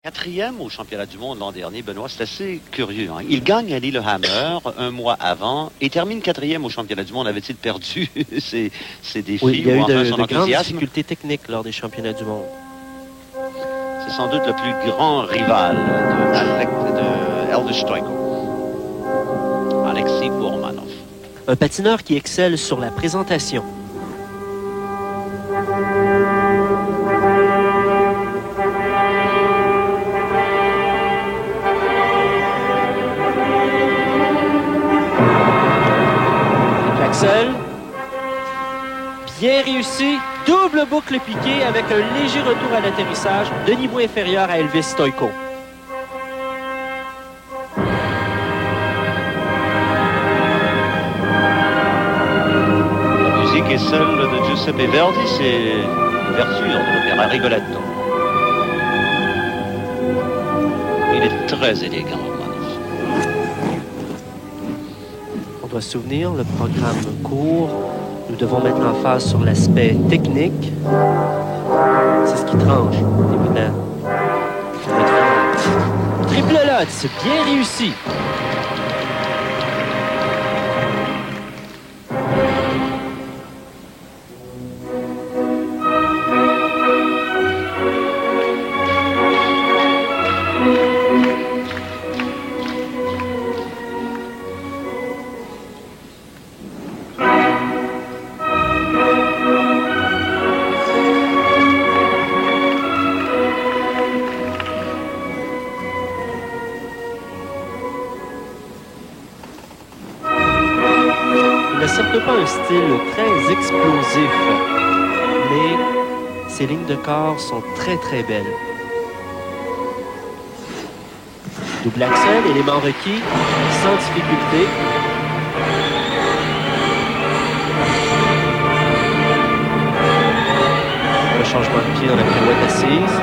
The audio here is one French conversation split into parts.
Quatrième au championnat du monde l'an dernier, Benoît, c'est assez curieux. Hein? Il gagne à Lillehammer un mois avant et termine quatrième au championnat du monde. Avait-il perdu ses défis? Oui, il y a eu enfin de grandes enthousiasme? difficultés techniques lors des championnats du monde. C'est sans doute le plus grand rival de Elvis Stoico. Alexei Bourmanov. Un patineur qui excelle sur la présentation. Axel. Bien réussi. Double boucle piquée avec un léger retour à l'atterrissage de niveau inférieur à Elvis Stoico. La musique est celle de Giuseppe Verdi, c'est l'ouverture de l'opéra Rigoletto. Il est très élégant. On doit se souvenir, le programme court. Nous devons mettre l'emphase sur l'aspect technique. C'est ce qui tranche, évidemment. Triple Lutz, bien réussi. Pas un style très explosif, mais ses lignes de corps sont très très belles. Double axel, élément requis, sans difficulté. Un changement de pied dans la pirouette assise.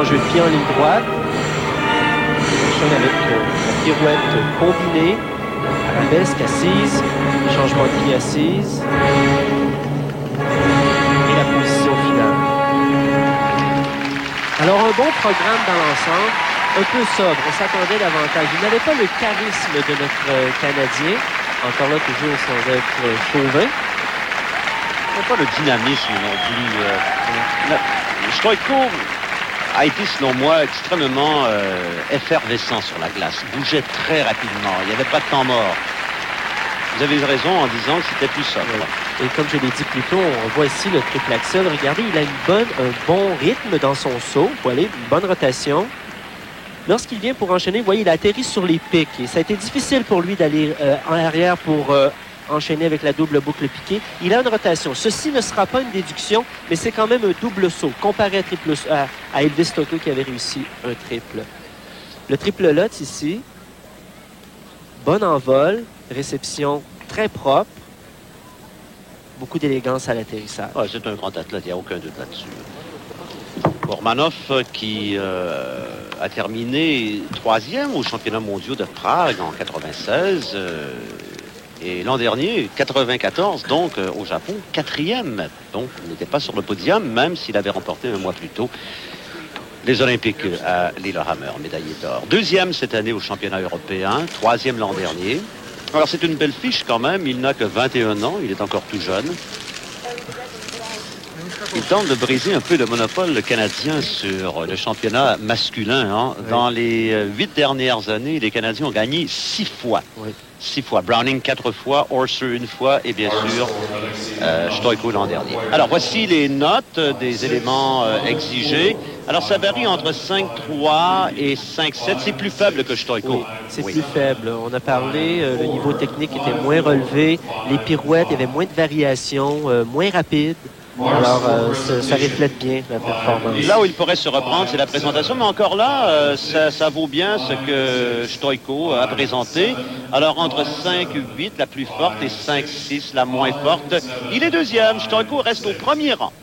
Jeu de pied en ligne droite. Avec la pirouette combinée. Arabesque assise. Changement de pied assise. Et la position finale. Alors, un bon programme dans l'ensemble. Un peu sobre. On s'attendait davantage. Il n'avait pas le charisme de notre Canadien. Encore là, toujours sans être chauvin. Pas le dynamisme non plus. Stoico a été, selon moi, extrêmement effervescent sur la glace. Il bougeait très rapidement. Il n'y avait pas de temps mort. Vous avez raison en disant que c'était plus sobre. Et comme je l'ai dit plus tôt, on voit ici le triple axel. Regardez, il a un bon rythme dans son saut. Vous voyez, une bonne rotation. Lorsqu'il vient pour enchaîner, vous voyez, il atterrit sur les pics. Et ça a été difficile pour lui d'aller en arrière pour enchaîner avec la double boucle piquée. Il a une rotation. Ceci ne sera pas une déduction, mais c'est quand même un double saut, comparé à Elvis Stoico qui avait réussi un triple. Le triple Lutz ici, bon envol, réception très propre, beaucoup d'élégance à l'atterrissage. Ouais, c'est un grand athlète, il n'y a aucun doute là-dessus. Bourmanov qui a terminé 3e aux championnats mondiaux de Prague en 96. Et l'an dernier, 94, donc au Japon, 4e. Donc, il n'était pas sur le podium, même s'il avait remporté un mois plus tôt les Olympiques à Lillehammer, médaillé d'or. 2e cette année au championnat européen, 3e l'an dernier. Alors, c'est une belle fiche quand même. Il n'a que 21 ans, il est encore tout jeune. Il tente de briser un peu le monopole canadien sur le championnat masculin. Hein. Oui. Dans les 8 dernières années, les Canadiens ont gagné 6 fois. Oui. 6 fois. Browning 4 fois, Orser 1 fois et bien sûr Stoico l'an dernier. Alors voici les notes des éléments exigés. Alors ça varie entre 5-3 et 5-7. C'est plus faible que Stoico. Oui, c'est plus faible. On a parlé, le niveau technique était moins relevé. Les pirouettes, il y avait moins de variations, moins rapides. Alors, ça reflète bien la performance. Là où il pourrait se reprendre, c'est la présentation, mais encore là, ça vaut bien ce que Stoïko a présenté. Alors, entre 5-8, la plus forte, et 5-6, la moins forte. Il est deuxième. Stoïko reste au premier rang.